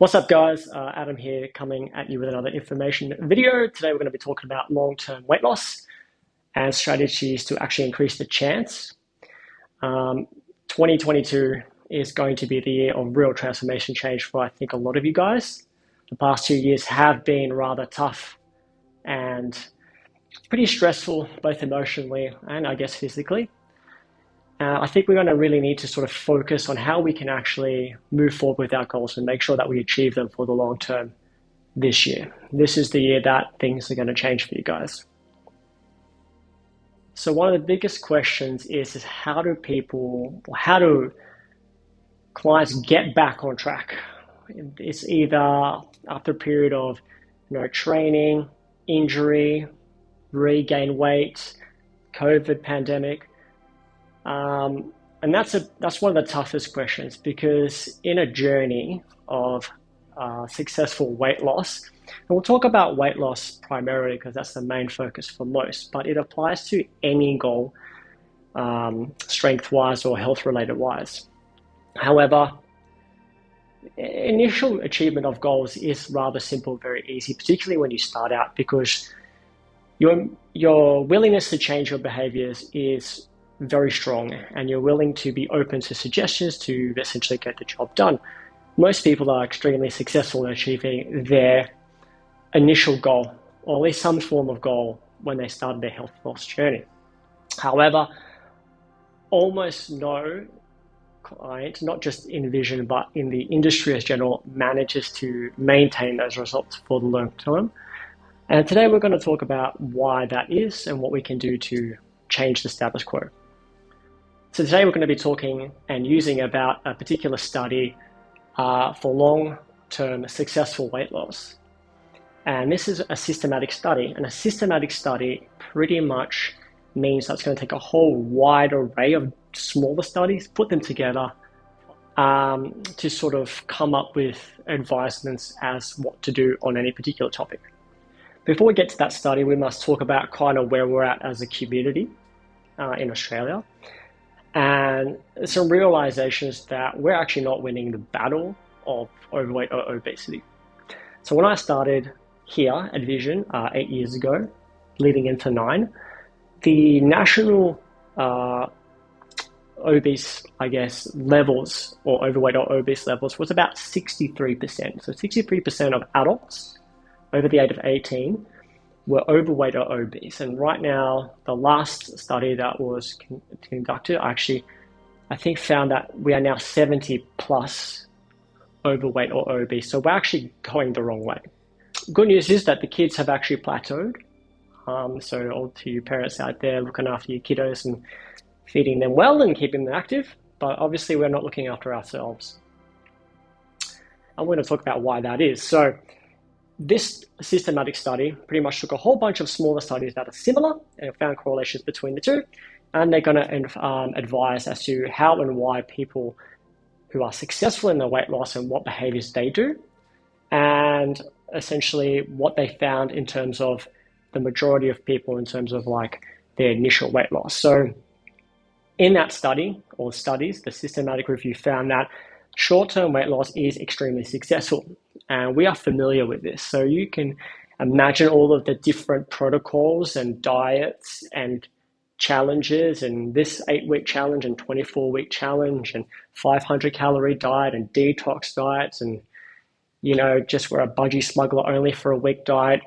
What's up, guys? Adam here, coming at you with another information video. Today we're going to be talking about long-term weight loss and strategies to actually increase the chance. 2022 is going to be the year of real transformation change for, I think, a lot of you guys. The past 2 years have been rather tough and pretty stressful, both emotionally and I guess physically. I think we're going to really need to sort of focus on how we can actually move forward with our goals and make sure that we achieve them for the long term this year. This is the year that things are going to change for you guys. So one of the biggest questions is how do clients get back on track? It's either after a period of training, injury, regain weight, COVID pandemic. And that's one of the toughest questions, because in a journey of successful weight loss, and we'll talk about weight loss primarily because that's the main focus for most, but it applies to any goal, strength-wise or health-related wise. However, initial achievement of goals is rather simple, very easy, particularly when you start out, because your willingness to change your behaviors is very strong, and you're willing to be open to suggestions to essentially get the job done. Most people are extremely successful in achieving their initial goal, or at least some form of goal, when they started their health loss journey. However, almost no client, not just in Vision, but in the industry as general, manages to maintain those results for the long term. And today we're going to talk about why that is and what we can do to change the status quo. So today we're going to be talking and using about a particular study for long-term successful weight loss. And this is a systematic study. And a systematic study pretty much means that's going to take a whole wide array of smaller studies, put them together to sort of come up with advisements as what to do on any particular topic. Before we get to that study, we must talk about kind of where we're at as a community in Australia, and some realizations that we're actually not winning the battle of overweight or obesity. So when I started here at Vision 8 years ago, leading into 9, the national obese, levels, or overweight or obese levels, was about 63%. So 63% of adults over the age of 18 were overweight or obese. And right now, the last study that was conducted I think found that we are now 70 plus overweight or obese. So we're actually going the wrong way. Good news is that the kids have actually plateaued. So all to you parents out there, looking after your kiddos and feeding them well and keeping them active. But obviously we're not looking after ourselves. I'm going to talk about why that is. So this systematic study pretty much took a whole bunch of smaller studies that are similar and found correlations between the two, and they're going to advise as to how and why people who are successful in their weight loss and what behaviors they do, and essentially what they found in terms of the majority of people in terms of like their initial weight loss. So in that study, or studies, the systematic review found that short-term weight loss is extremely successful, and we are familiar with this. So you can imagine all of the different protocols and diets and challenges, and this 8-week challenge and 24-week challenge and 500-calorie diet and detox diets, and just we're a budgie smuggler only for a week diet.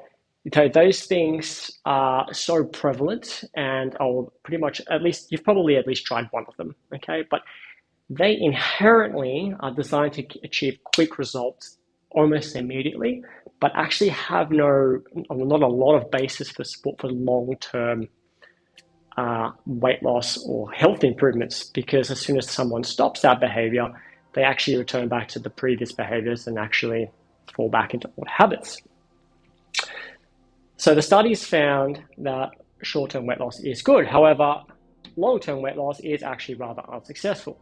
Those things are so prevalent, and I'll pretty much you've probably at least tried one of them, okay? But they inherently are designed to achieve quick results almost immediately, but actually have not a lot of basis for support for long-term weight loss or health improvements, because as soon as someone stops that behavior, they actually return back to the previous behaviors and actually fall back into old habits. So the studies found that short-term weight loss is good. However, long-term weight loss is actually rather unsuccessful.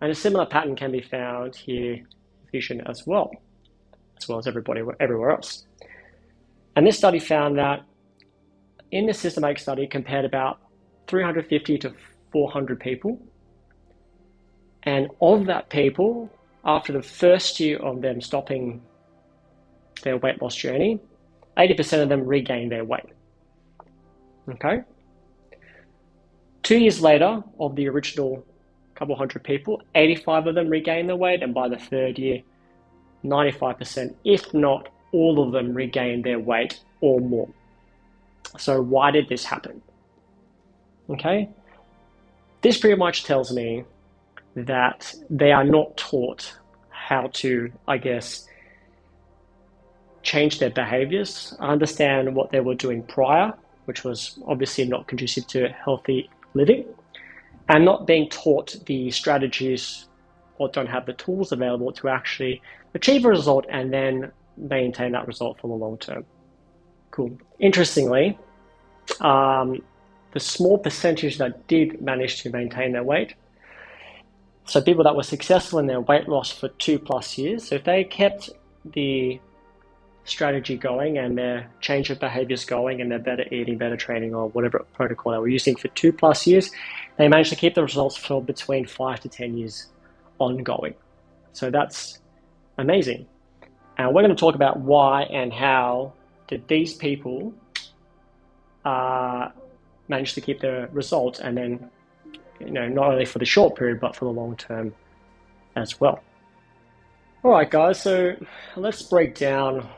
And a similar pattern can be found here in Vision as well as everywhere else. And this study found that in the systematic study compared about 350 to 400 people, and of that people, after the first year of them stopping their weight loss journey, 80% of them regained their weight. Okay? 2 years later, of the original couple hundred people, 85 of them regained their weight, and by the third year, 95%, if not all of them, regained their weight or more. So why did this happen? Okay? This pretty much tells me that they are not taught how to, change their behaviors, understand what they were doing prior, which was obviously not conducive to healthy living, and not being taught the strategies or don't have the tools available to actually achieve a result and then maintain that result for the long term. Cool. Interestingly, the small percentage that did manage to maintain their weight, so people that were successful in their weight loss for 2+ years, so if they kept the strategy going and their change of behaviors going and their better eating, better training, or whatever protocol they were using for 2+ years, they managed to keep the results for between 5 to 10 years ongoing. So that's amazing. And we're going to talk about why and how did these people manage to keep the results, and then, not only for the short period, but for the long term as well. All right, guys, so let's break down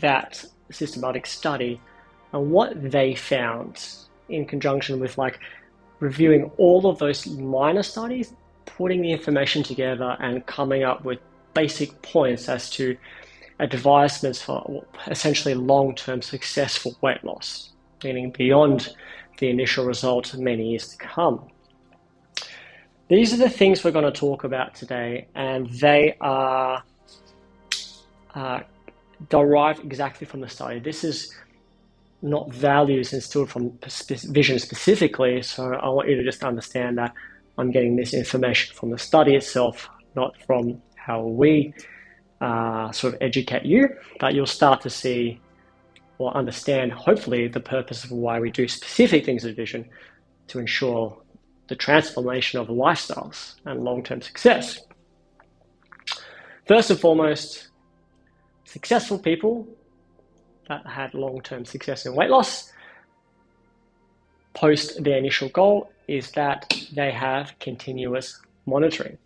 that systematic study and what they found in conjunction with reviewing all of those minor studies, putting the information together and coming up with basic points as to advisements for essentially long-term successful weight loss, meaning beyond the initial result many years to come. These are the things we're going to talk about today, and they are derived exactly from the study. This is not values instilled from vision specifically, so I want you to just understand that I'm getting this information from the study itself, not from how we sort of educate you, but you'll start to see or understand, hopefully, the purpose of why we do specific things with vision to ensure the transformation of lifestyles and long-term success. First and foremost, successful people that had long-term success in weight loss post their initial goal is that they have continuous monitoring.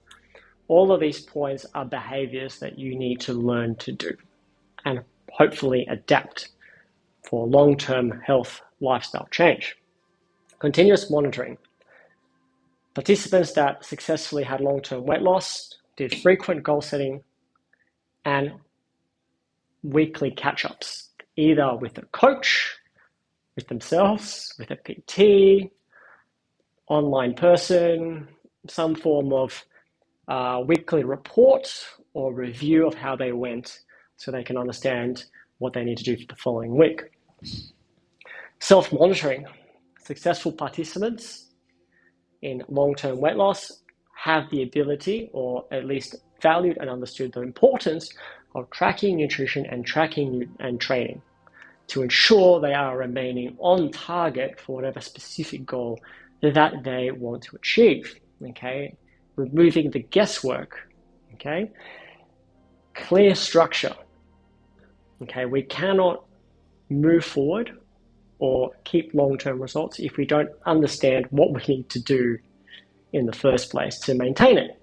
All of these points are behaviors that you need to learn to do and hopefully adapt for long-term health lifestyle change. Continuous monitoring. Participants that successfully had long-term weight loss did frequent goal setting and weekly catch-ups, either with a coach, with themselves, with a PT, online person, some form of weekly report or review of how they went so they can understand what they need to do for the following week. Self-monitoring. Successful participants in long-term weight loss have the ability, or at least valued and understood the importance of tracking nutrition and tracking and training to ensure they are remaining on target for whatever specific goal that they want to achieve. Okay, removing the guesswork. Okay, clear structure. Okay, we cannot move forward or keep long-term results if we don't understand what we need to do in the first place to maintain it.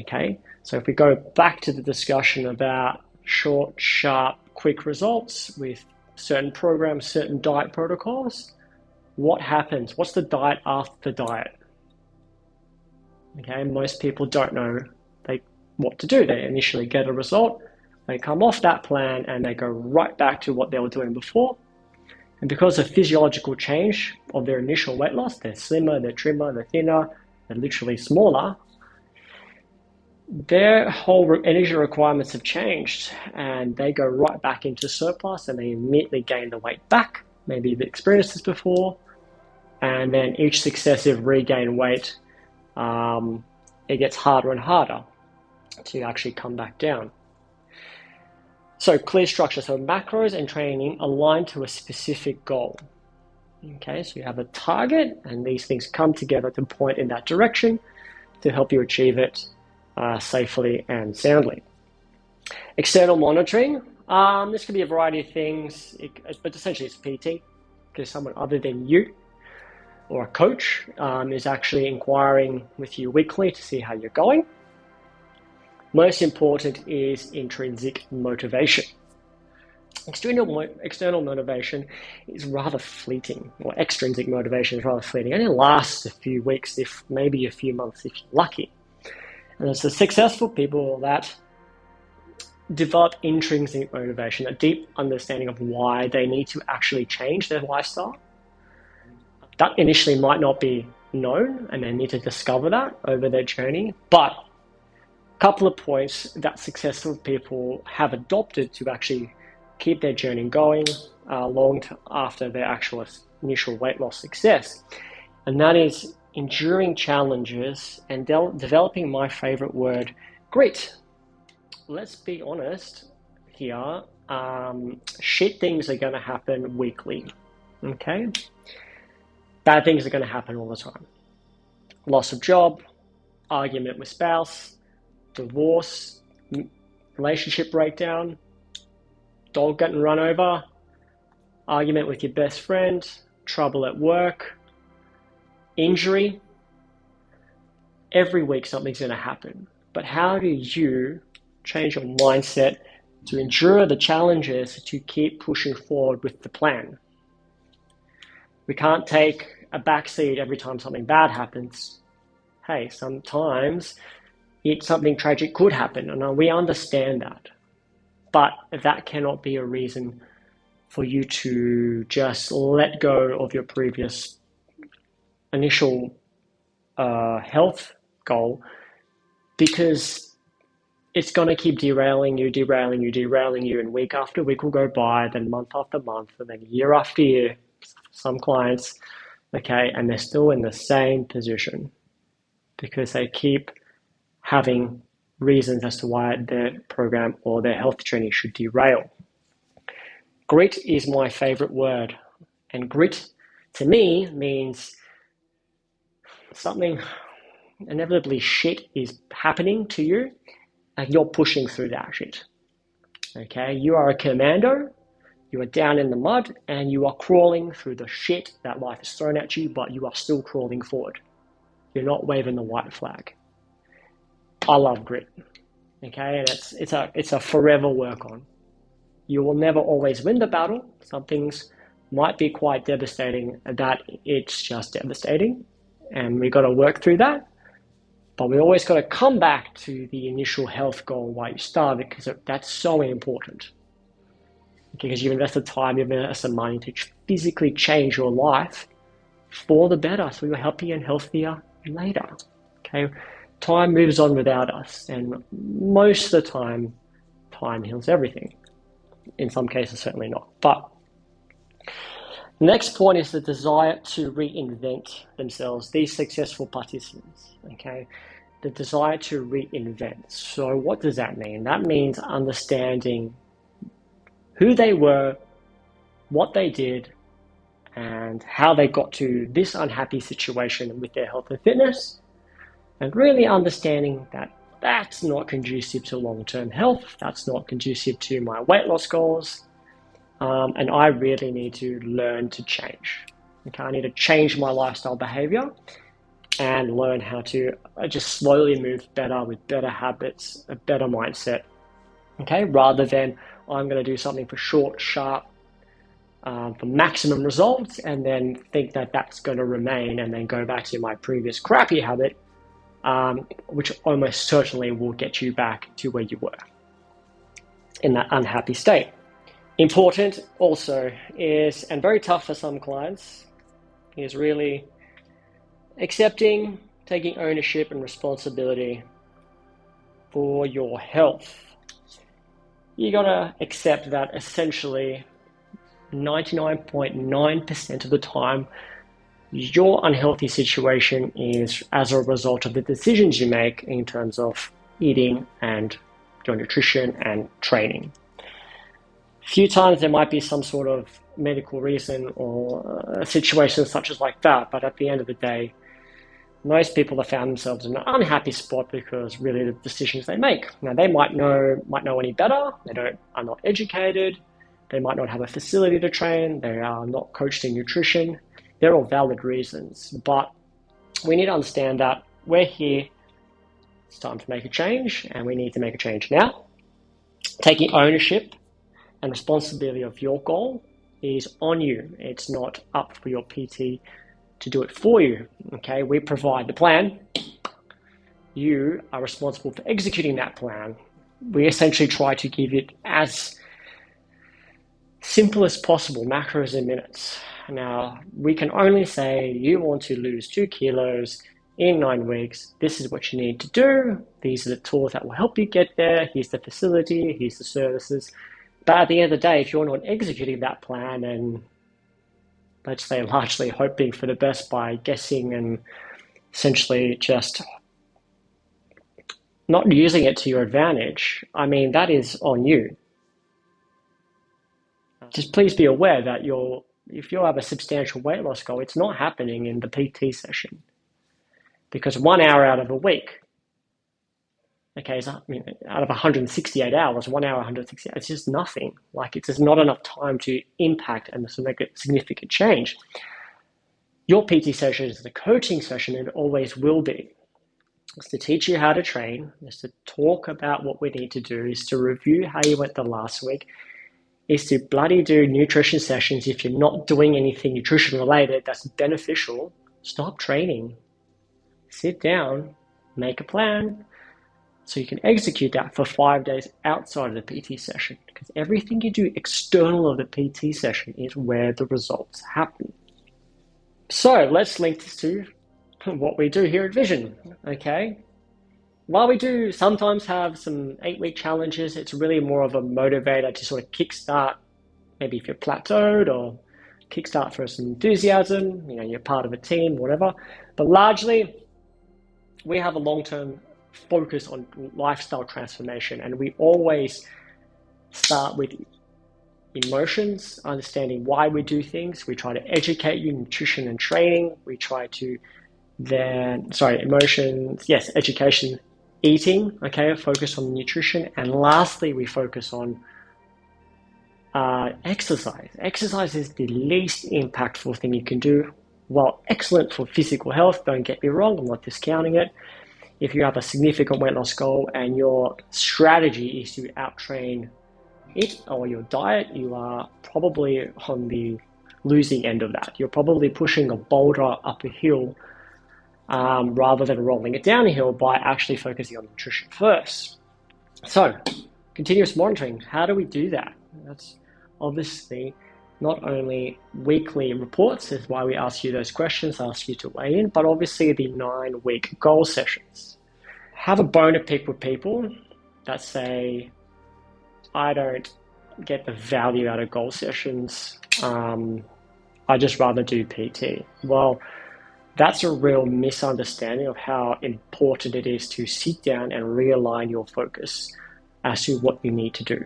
Okay, so if we go back to the discussion about short, sharp, quick results with certain programs, certain diet protocols, what happens? What's the diet after the diet? Okay, most people don't know what to do. They initially get a result, they come off that plan, and they go right back to what they were doing before. And because of physiological change of their initial weight loss, they're slimmer, they're trimmer, they're thinner, they're literally smaller, their whole energy requirements have changed, and they go right back into surplus, and they immediately gain the weight back. Maybe you've experienced this before, and then each successive regain weight, it gets harder and harder to actually come back down. So clear structure, so macros and training aligned to a specific goal. Okay, so you have a target, and these things come together to point in that direction to help you achieve it safely and soundly. External monitoring. This could be a variety of things, but essentially it's PT, because someone other than you or a coach is actually inquiring with you weekly to see how you're going. Most important is intrinsic motivation. External motivation is rather fleeting, or extrinsic motivation is rather fleeting. It only lasts a few weeks, if maybe a few months if you're lucky. And it's the successful people that develop intrinsic motivation, a deep understanding of why they need to actually change their lifestyle. That initially might not be known, and they need to discover that over their journey. But a couple of points that successful people have adopted to actually keep their journey going long after their actual initial weight loss success. And that is enduring challenges and developing my favorite word, grit. Let's be honest here. Shit things are going to happen weekly. Okay? Bad things are going to happen all the time. Loss of job, argument with spouse, divorce, relationship breakdown, dog getting run over, argument with your best friend, trouble at work, injury. Every week something's going to happen. But how do you change your mindset to endure the challenges to keep pushing forward with the plan? We can't take a backseat every time something bad happens. Hey, sometimes something tragic could happen, and we understand that. But that cannot be a reason for you to just let go of your previous initial health goal, because it's going to keep derailing you, and week after week will go by, then month after month, and then year after year. Some clients, okay, and they're still in the same position because they keep having reasons as to why their program or their health journey should derail. Grit is my favorite word, and grit to me means something inevitably shit is happening to you and you're pushing through that shit. Okay, you are a commando, you are down in the mud and you are crawling through the shit that life has thrown at you, but you are still crawling forward. You're not waving the white flag. I love grit. Okay, and it's a forever work on. You will never always win the battle. Some things might be quite devastating, that it's just devastating, and we got to work through that. But we always got to come back to the initial health goal why you started, because that's so important. Because you've invested time, you've invested money to physically change your life for the better, so you're happier and healthier later. Okay, time moves on without us, and most of the time heals everything. In some cases, certainly not. But the next point is the desire to reinvent themselves. These successful participants, okay, the desire to reinvent. So what does that mean? That means understanding who they were, what they did, and how they got to this unhappy situation with their health and fitness, and really understanding that that's not conducive to long-term health, that's not conducive to my weight loss goals, and I really need to learn to change. Okay, I need to change my lifestyle behavior and learn how to just slowly move better with better habits, a better mindset, okay, rather than I'm going to do something for short, sharp, for maximum results, and then think that that's going to remain and then go back to my previous crappy habit, which almost certainly will get you back to where you were in that unhappy state. Important also is, and very tough for some clients, is really accepting, taking ownership and responsibility for your health. You gotta accept that essentially 99.9% of the time your unhealthy situation is as a result of the decisions you make in terms of eating and your nutrition and training. A few times there might be some sort of medical reason or a situation such as like that, but at the end of the day, most people have found themselves in an unhappy spot because really the decisions they make. Now they might know any better. Are not educated. They might not have a facility to train. They are not coached in nutrition. They're all valid reasons, but we need to understand that we're here. It's time to make a change, and we need to make a change now. Taking ownership and responsibility of your goal is on you. It's not up for your PT to do it for you. Okay, we provide the plan. You are responsible for executing that plan. We essentially try to give it as simple as possible, macros and minutes. Now, we can only say you want to lose 2 kilos in 9 weeks. This is what you need to do. These are the tools that will help you get there. Here's the facility, here's the services. But at the end of the day, if you're not executing that plan and, let's say, largely hoping for the best by guessing and essentially just not using it to your advantage, I mean, that is on you. Just please be aware that if you have a substantial weight loss goal, it's not happening in the PT session. Because 1 hour out of a week, okay, out of 168 hours, 1 hour, 168, it's just nothing. Like, it's just not enough time to impact and to make a significant change. Your PT session is the coaching session, and it always will be. It's to teach you how to train, it's to talk about what we need to do, is to review how you went the last week, is to bloody do nutrition sessions. If you're not doing anything nutrition related that's beneficial, stop training. Sit down, make a plan, so you can execute that for 5 days outside of the PT session. Because everything you do external of the PT session is where the results happen. So let's link this to what we do here at Vision, okay? While we do sometimes have some 8-week challenges, it's really more of a motivator to sort of kickstart, maybe if you're plateaued, or kickstart for some enthusiasm, you're part of a team, whatever. But largely, we have a long-term focus on lifestyle transformation, and we always start with emotions, understanding why we do things. We try to educate you in nutrition and training. We try to emotions, yes, education, eating, okay, focus on nutrition. And lastly, we focus on exercise. Exercise is the least impactful thing you can do. While excellent for physical health, don't get me wrong, I'm not discounting it. If you have a significant weight loss goal and your strategy is to out-train it or your diet, you are probably on the losing end of that. You're probably pushing a boulder up a hill rather than rolling it down a hill by actually focusing on nutrition first. So, continuous monitoring, how do we do that? That's obviously not only weekly reports, is why we ask you those questions, ask you to weigh in, but obviously the 9-week goal sessions. Have a bone to pick with people that say, I don't get the value out of goal sessions. I just rather do PT. Well, that's a real misunderstanding of how important it is to sit down and realign your focus as to what you need to do.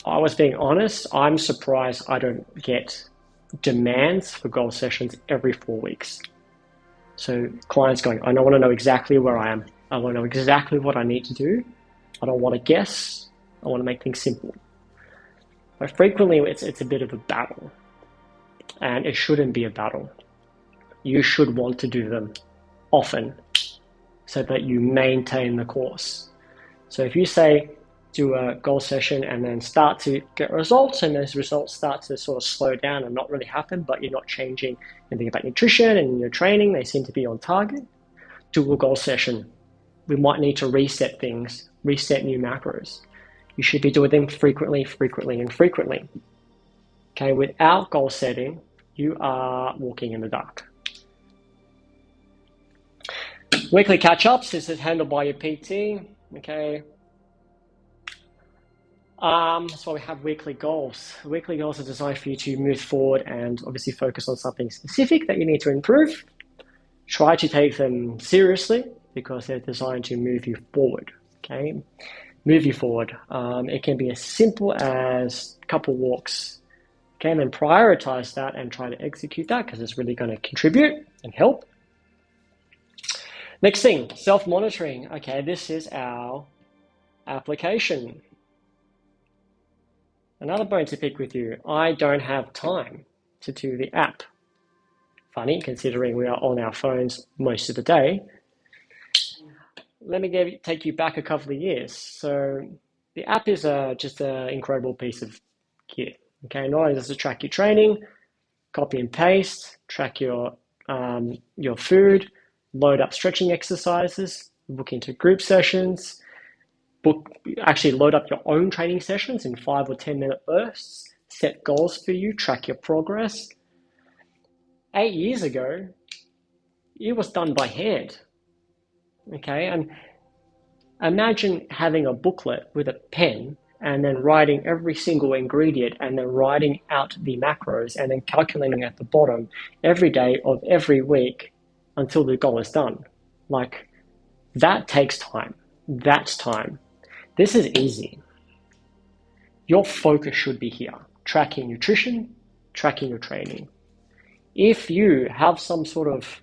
I was being honest, I'm surprised I don't get demands for goal sessions every 4 weeks. So clients going, I don't want to know exactly where I am. I want to know exactly what I need to do. I don't want to guess. I want to make things simple. But frequently it's a bit of a battle, and it shouldn't be a battle. You should want to do them often so that you maintain the course. So if you say, do a goal session and then start to get results, and those results start to sort of slow down and not really happen, but you're not changing anything about nutrition and your training, they seem to be on target, do a goal session. We might need to reset things, reset new macros. You should be doing them frequently. Okay, without goal setting, you are walking in the dark. Weekly catch-ups, this is handled by your PT, okay. That's why we have weekly goals. Weekly goals are designed for you to move forward and obviously focus on something specific that you need to improve. Try to take them seriously because they're designed to move you forward, okay? Move you forward. It can be as simple as a couple walks, okay? And then prioritize that and try to execute that because it's really going to contribute and help. Next thing, self-monitoring. Okay, this is our application. Another bone to pick with you. I don't have time to do the app. Funny, considering we are on our phones most of the day. Let me take you back a couple of years. So the app is just an incredible piece of kit. Okay, not only does it track your training, copy and paste, track your food, load up stretching exercises, book into group sessions, actually load up your own training sessions in 5 or 10-minute bursts, set goals for you, track your progress. 8 years ago, it was done by hand. Okay, and imagine having a booklet with a pen and then writing every single ingredient and then writing out the macros and then calculating at the bottom every day of every week until the goal is done. Like, that takes time. That's time. This is easy. Your focus should be here. Tracking nutrition, tracking your training. If you have some sort of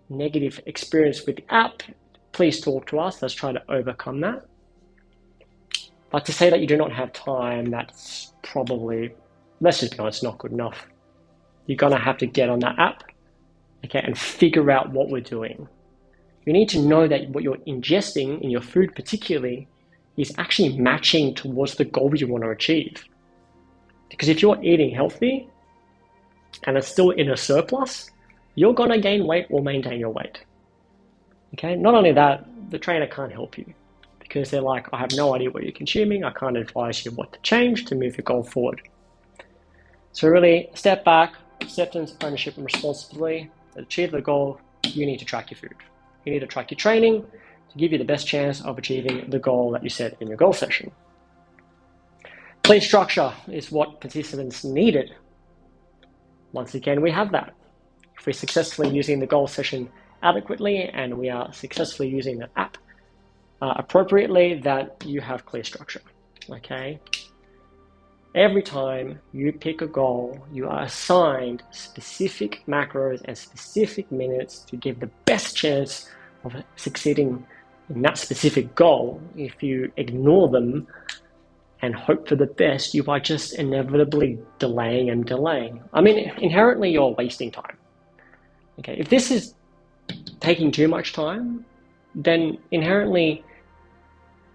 negative experience with the app, please talk to us. Let's try to overcome that. But to say that you do not have time, that's probably, let's just be honest, not good enough. You're going to have to get on that app, okay, and figure out what we're doing. You need to know that what you're ingesting in your food particularly is actually matching towards the goal you want to achieve. Because if you're eating healthy and it's still in a surplus, you're going to gain weight or maintain your weight. Okay, not only that, the trainer can't help you because they're like, I have no idea what you're consuming. I can't advise you what to change to move your goal forward. So really, step back, acceptance, ownership, and responsibility. To achieve the goal, you need to track your food. You need to track your training to give you the best chance of achieving the goal that you set in your goal session. Clear structure is what participants needed. Once again, we have that. If we're successfully using the goal session adequately and we are successfully using the app appropriately, that you have clear structure. Okay. Every time you pick a goal, you are assigned specific macros and specific minutes to give the best chance of succeeding in that specific goal. If you ignore them and hope for the best, you are just inevitably delaying and delaying. I mean, inherently, you're wasting time. Okay, if this is taking too much time, then inherently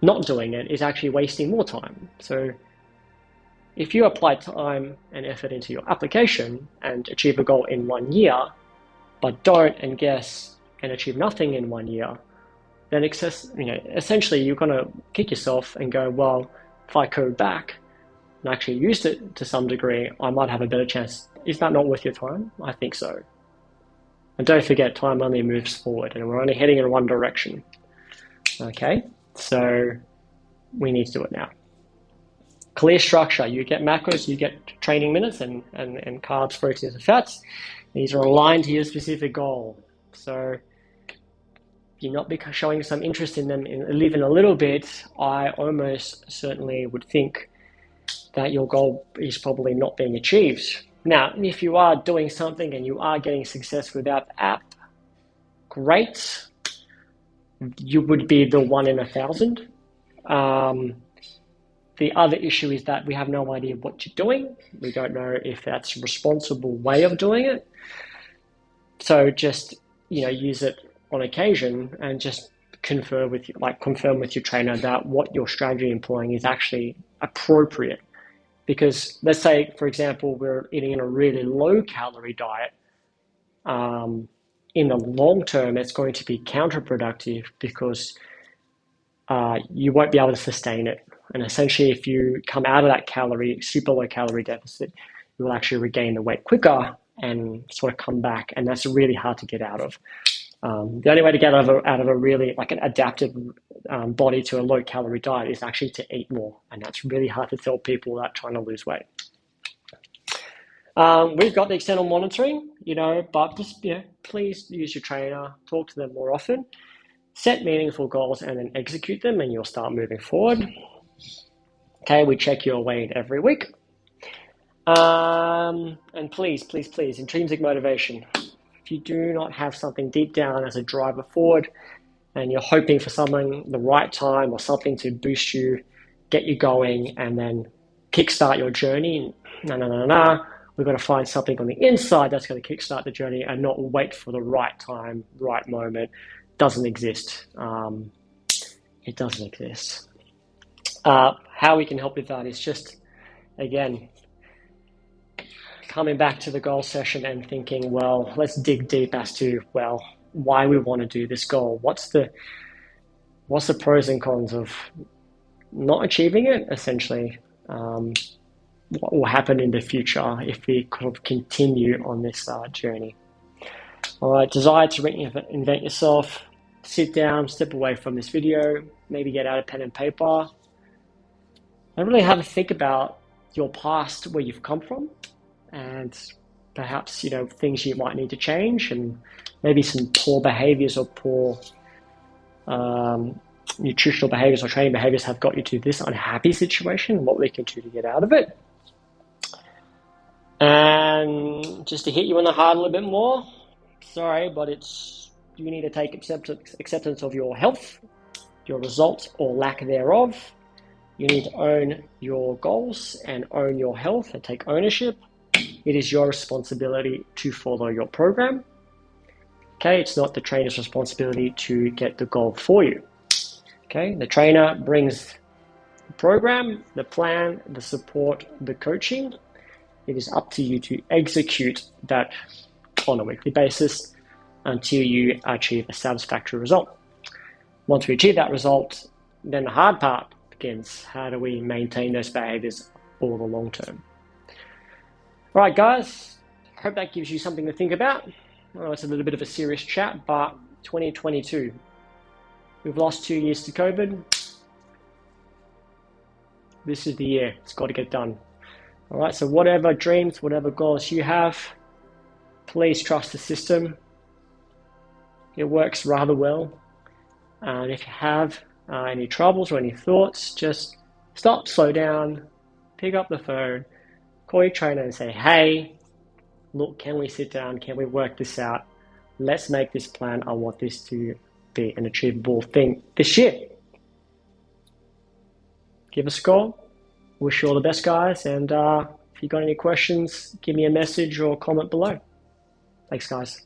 not doing it is actually wasting more time. So if you apply time and effort into your application and achieve a goal in 1 year, but don't and guess and achieve nothing in 1 year, then essentially you're going to kick yourself and go, well, if I go back and actually used it to some degree, I might have a better chance. Is that not worth your time? I think so. And don't forget, time only moves forward and we're only heading in one direction. Okay, so we need to do it now. Clear structure. You get macros, you get training minutes and carbs, proteins, and fats. These are aligned to your specific goal. So you're not showing some interest in them even a little bit, I almost certainly would think that your goal is probably not being achieved. Now, if you are doing something and you are getting success without the app, great. You would be the 1 in 1,000. The other issue is that we have no idea what you're doing. We don't know if that's a responsible way of doing it. So just, use it on occasion and just confirm with your trainer that what your strategy employing is actually appropriate. Because let's say, for example, we're eating in a really low calorie diet. In the long term, it's going to be counterproductive because you won't be able to sustain it. And essentially, if you come out of that super low calorie deficit, you will actually regain the weight quicker and sort of come back. And that's really hard to get out of. The only way to get out of a really an adapted body to a low calorie diet is actually to eat more. And that's really hard to tell people that trying to lose weight. We've got the external monitoring, but just, please use your trainer, talk to them more often, set meaningful goals and then execute them and you'll start moving forward. Okay, we check your weight every week. And please, intrinsic motivation. If if you do not have something deep down as a driver forward, and you're hoping for someone, the right time or something to boost you, get you going, and then kickstart your journey, no. We've got to find something on the inside that's going to kickstart the journey and not wait for the right time, right moment. Doesn't exist. It doesn't exist. How we can help with that is just, again, coming back to the goal session and thinking, well, let's dig deep as to, well, why we want to do this goal. What's the pros and cons of not achieving it, essentially? What will happen in the future if we continue on this journey? All right, desire to reinvent yourself. Sit down, step away from this video, maybe get out a pen and paper, and really have a think about your past, where you've come from, and perhaps, things you might need to change, and maybe some poor behaviors or poor nutritional behaviors or training behaviors have got you to this unhappy situation, and what we can do to get out of it. And just to hit you in the heart a little bit more, sorry, but you need to take acceptance of your health, your results or lack thereof. You need to own your goals and own your health and take ownership. It is your responsibility to follow your program. Okay, it's not the trainer's responsibility to get the goal for you. Okay, the trainer brings the program, the plan, the support, the coaching. It is up to you to execute that on a weekly basis until you achieve a satisfactory result. Once we achieve that result, then the hard part begins. How do we maintain those behaviors for the long term? All right, guys, I hope that gives you something to think about. I know it's a little bit of a serious chat, but 2022, we've lost 2 years to COVID. This is the year. It's got to get done. All right, so whatever dreams, whatever goals you have, please trust the system. It works rather well. And if you have any troubles or any thoughts, just stop, slow down, pick up the phone, call your trainer and say, hey, look, can we sit down? Can we work this out? Let's make this plan. I want this to be an achievable thing this year. Give us a call. Wish you all the best, guys. And if you got any questions, give me a message or comment below. Thanks, guys.